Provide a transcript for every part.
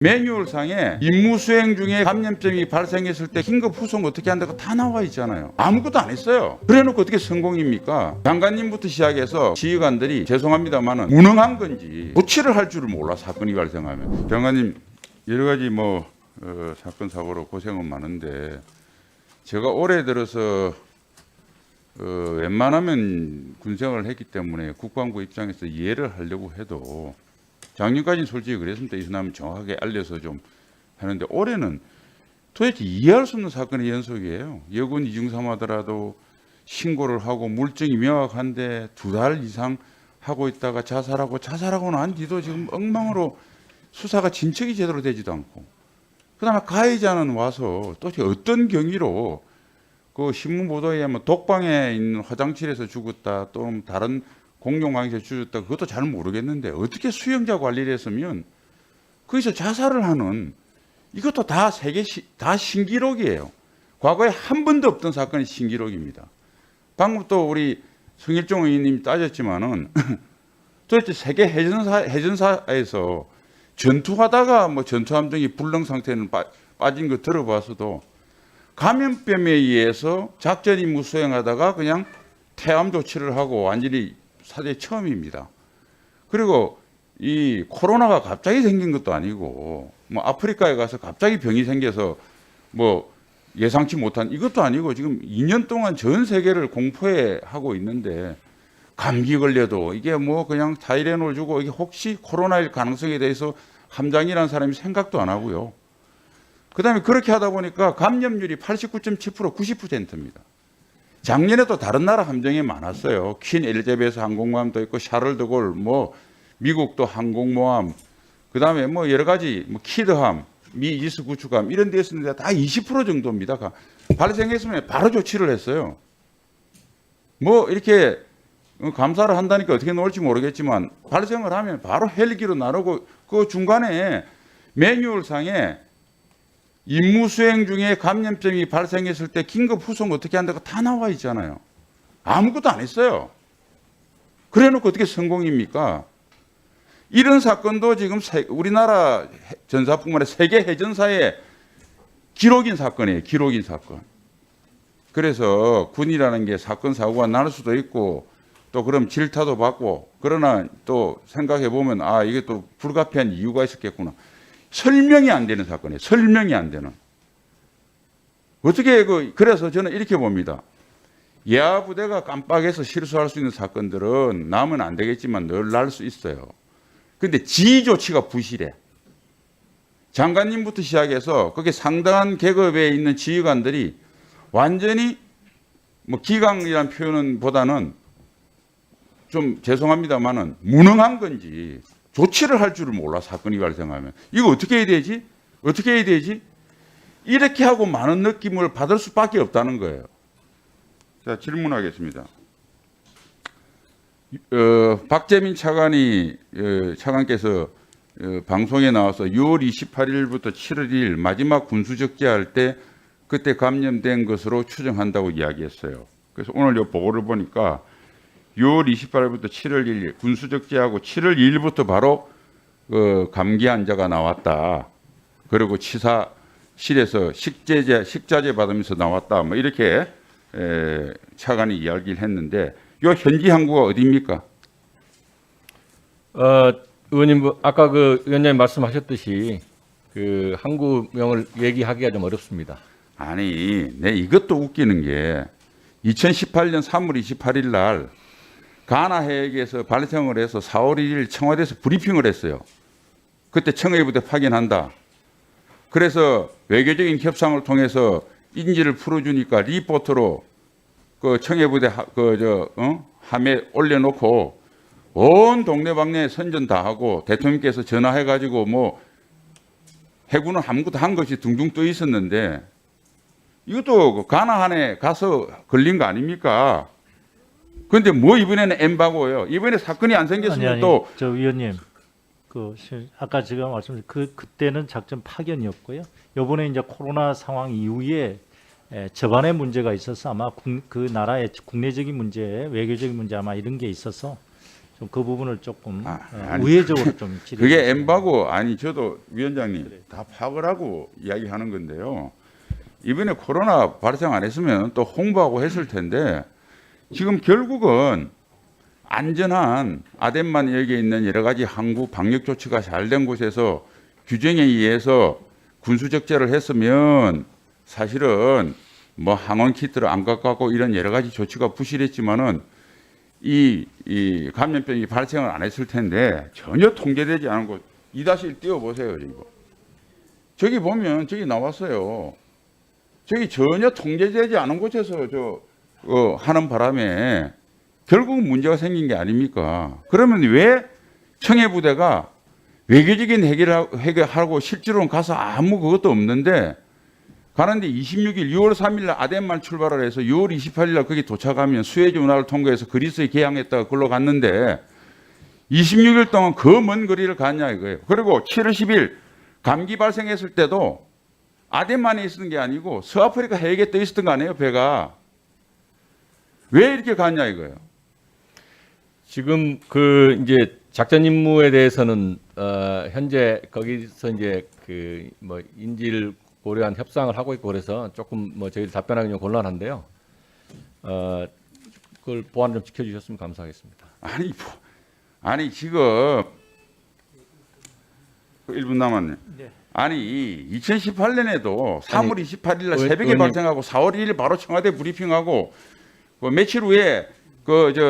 매뉴얼상에 임무 수행 중에 감염증이 발생했을 때 긴급 후송 어떻게 한다고 다 나와 있잖아요. 아무것도 안 했어요. 그래놓고 어떻게 성공입니까? 장관님부터 시작해서 지휘관들이 죄송합니다만은 무능한 건지 조치를 할 줄을 몰라 사건이 발생하면. 장관님 여러 가지 사건 사고로 고생은 많은데 제가 올해 들어서 웬만하면 군생활을 했기 때문에 국방부 입장에서 이해를 하려고 해도 작년까지는 솔직히 그랬습니다. 이 사람은 정확하게 알려서 좀 하는데 올해는 도대체 이해할 수 없는 사건의 연속이에요. 여군 이중삼하더라도 신고를 하고 물증이 명확한데 2달 이상 하고 있다가 자살하고 난 뒤도 지금 엉망으로 수사가 진척이 제대로 되지도 않고, 그다음에 가해자는 와서 도대체 어떤 경위로 그 신문 보도에 의하면 독방에 있는 화장실에서 죽었다 또는 다른 공용방에서 죽었다, 그것도 잘 모르겠는데 어떻게 수영자 관리를 했으면 거기서 자살을 하는, 이것도 다 다 신기록이에요. 과거에 한 번도 없던 사건이 신기록입니다. 방금 또 우리 성일종 의원님이 따졌지만은 도대체 세계 해전사에서 전투하다가 전투함정이 불능 상태는 빠진 거 들어봐서도 감염병에 의해서 작전 임무 수행하다가 그냥 퇴암 조치를 하고 완전히 사대 처음입니다. 그리고 이 코로나가 갑자기 생긴 것도 아니고 아프리카에 가서 갑자기 병이 생겨서 예상치 못한 이것도 아니고 지금 2년 동안 전 세계를 공포해 하고 있는데 감기 걸려도 이게 그냥 타이레놀 주고 이게 혹시 코로나일 가능성에 대해서 함장이라는 사람이 생각도 안 하고요. 그다음에 그렇게 하다 보니까 감염률이 89.7% 90%입니다. 작년에도 다른 나라 함정이 많았어요. 퀸 엘리자베스 항공모함도 있고 샤를드골, 미국도 항공모함, 그다음에 여러 가지 키드함, 미 이지스 구축함 이런 데 있었는데 다 20% 정도입니다. 발생했으면 바로 조치를 했어요. 이렇게 감사를 한다니까 어떻게 나올지 모르겠지만 발생을 하면 바로 헬기로 나르고 그 중간에 매뉴얼상에 임무 수행 중에 감염증이 발생했을 때 긴급 후송 어떻게 한다고 다 나와 있잖아요. 아무것도 안 했어요. 그래놓고 어떻게 성공입니까? 이런 사건도 지금 우리나라 전사뿐만 아니라 세계 해전사의 기록인 사건이에요. 기록인 사건. 그래서 군이라는 게 사건 사고가 날 수도 있고 또 그럼 질타도 받고, 그러나 또 생각해 보면 이게 또 불가피한 이유가 있었겠구나. 설명이 안 되는 사건이에요. 설명이 안 되는. 어떻게 그래서 저는 이렇게 봅니다. 예하 부대가 깜빡해서 실수할 수 있는 사건들은 나면 안 되겠지만 늘 날 수 있어요. 근데 지휘 조치가 부실해. 장관님부터 시작해서 거기 상당한 계급에 있는 지휘관들이 완전히 기강이라는 표현은 보다는 좀 죄송합니다만은 무능한 건지 조치를 할 줄을 몰라 사건이 발생하면. 이거 어떻게 해야 되지? 어떻게 해야 되지? 이렇게 하고 많은 느낌을 받을 수밖에 없다는 거예요. 자, 질문하겠습니다. 박재민 차관께서 방송에 나와서 6월 28일부터 7월 1일 마지막 군수적재할 때 그때 감염된 것으로 추정한다고 이야기했어요. 그래서 오늘 이 보고를 보니까 6월 28일부터 7월 1일 군수적재하고 7월 2일부터 바로 감기 환자가 나왔다. 그리고 치사실에서 식자재 받으면서 나왔다. 이렇게 차관이 이야기를 했는데 이 현지 항구가 어디입니까? 의원님 아까 위원장님 말씀하셨듯이 항구명을 얘기하기가 좀 어렵습니다. 아니, 이것도 웃기는 게 2018년 3월 28일 날 가나 해역에서 발생을 해서 4월 1일 청와대에서 브리핑을 했어요. 그때 청해부대 파견한다. 그래서 외교적인 협상을 통해서 인지를 풀어주니까 리포트로 청해부대 함에 올려놓고 온 동네방네 선전 다 하고 대통령께서 전화해가지고 해군은 아무것도 한 것이 둥둥 떠 있었는데 이것도 가나안에 가서 걸린 거 아닙니까? 그런데 이번에는 엠바고예요. 이번에 사건이 안 생겼으면 저 위원님, 아까 제가 말씀드린 그때는 작전 파견이었고요. 이번에 이제 코로나 상황 이후에 저반의 문제가 있어서 아마 그 나라의 국내적인 문제, 외교적인 문제 아마 이런 게 있어서 좀 그 부분을 조금 아니, 우회적으로 좀 질의. 그게 엠바고 아니 저도 위원장님 다 파악을 하고 이야기하는 건데요. 이번에 코로나 발생 안 했으면 또 홍보하고 했을 텐데 지금 결국은 안전한 아덴만 여기에 있는 여러 가지 항구 방역 조치가 잘 된 곳에서 규정에 의해서 군수 적재를 했으면 사실은 뭐 항원 키트를 안 갖고 가고 이런 여러 가지 조치가 부실했지만은 이 감염병이 발생을 안 했을 텐데 전혀 통제되지 않은 곳 2-1 띄워보세요. 이거. 저기 보면 저기 나왔어요. 저기 전혀 통제되지 않은 곳에서 하는 바람에 결국은 문제가 생긴 게 아닙니까? 그러면 왜 청해부대가 외교적인 해결하고 실제로는 가서 아무 그것도 없는데 가는데 26일 6월 3일 날 아덴만 출발을 해서 6월 28일 날 거기 도착하면 수에즈 운하를 통과해서 그리스에 개항했다가 걸로 갔는데 26일 동안 그 먼 거리를 갔냐 이거예요. 그리고 7월 10일 감기 발생했을 때도 아덴만에 있었던 게 아니고 서아프리카 해역에 떠 있었던 거 아니에요, 배가. 왜 이렇게 갔냐 이거예요. 지금 그 이제 작전 임무에 대해서는 현재 거기서 이제 그 뭐 인지를 고려한 협상을 하고 있고 그래서 조금 뭐 저희 답변하기 좀 곤란한데요. 그걸 보완 좀 지켜주셨으면 감사하겠습니다. 아니 지금 1분 남았네. 네. 아니 2018년에도 3월 28일 날 새벽에 의원님. 발생하고 4월 1일 바로 청와대 브리핑하고 그 며칠 후에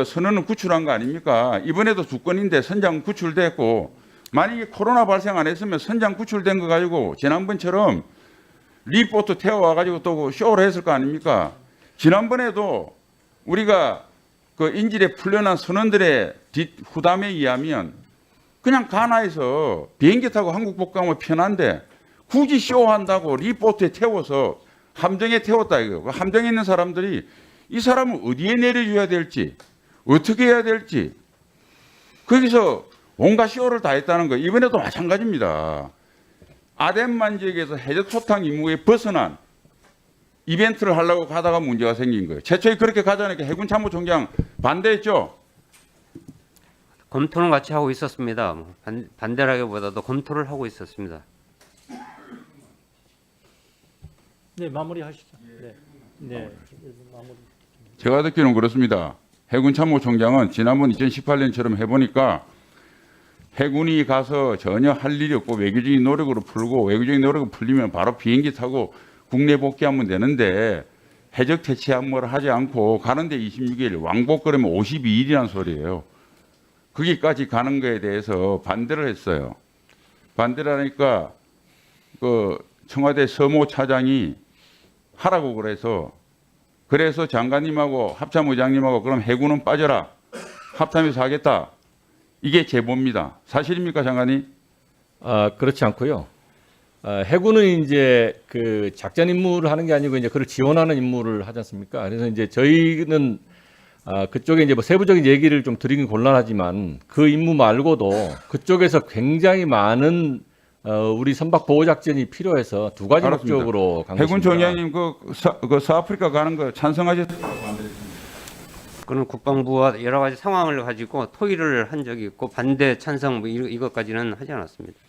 선언을 구출한 거 아닙니까? 이번에도 2건인데 선장 구출됐고 만약에 코로나 발생 안 했으면 선장 구출된 거 가지고 지난번처럼 리포트 태워와 가지고 또 쇼를 했을 거 아닙니까? 지난번에도 우리가 그 인질에 풀려난 선원들의 후담에 의하면 그냥 가나에서 비행기 타고 한국 복강하면 편한데 굳이 쇼한다고 리포트에 태워서 함정에 태웠다 이거예요. 그 함정에 있는 사람들이 이 사람을 어디에 내려줘야 될지 어떻게 해야 될지 거기서 온갖 쇼를 다 했다는 거예요. 이번에도 마찬가지입니다. 아덴만 지역에서 해적 소탕 임무에 벗어난 이벤트를 하려고 가다가 문제가 생긴 거예요. 최초에 그렇게 가자니까 해군 참모총장 반대했죠. 검토는 같이 하고 있었습니다. 반대라기보다도 검토를 하고 있었습니다. 네, 마무리하시죠. 네. 네. 마무리. 제가 듣기로는 그렇습니다. 해군 참모총장은 지난번 2018년처럼 해보니까 해군이 가서 전혀 할 일이 없고 외교적인 노력으로 풀고 외교적인 노력을 풀리면 바로 비행기 타고 국내 복귀하면 되는데 해적 퇴치 항모를 하지 않고 가는데 26일 왕복 그러면 52일이라는 소리예요. 거기까지 가는 거에 대해서 반대를 했어요. 반대를 하니까 그 청와대 서모 차장이 하라고 그래서 장관님하고 합참의장님하고 그럼 해군은 빠져라. 합참에서 하겠다. 이게 제보입니다. 사실입니까, 장관님? 그렇지 않고요. 해군은 이제 그 작전 임무를 하는 게 아니고 이제 그를 지원하는 임무를 하지 않습니까? 그래서 이제 저희는 그쪽에 이제 뭐 세부적인 얘기를 좀 드리긴 곤란하지만 그 임무 말고도 그쪽에서 굉장히 많은 우리 선박 보호 작전이 필요해서 두 가지 알았습니다. 목적으로 간 해군 것입니다. 총장님 그 서아프리카 가는 거 찬성하셨어요? 그런 국방부와 여러 가지 상황을 가지고 토의를 한 적이 있고 반대 찬성 뭐 이것까지는 하지 않았습니다.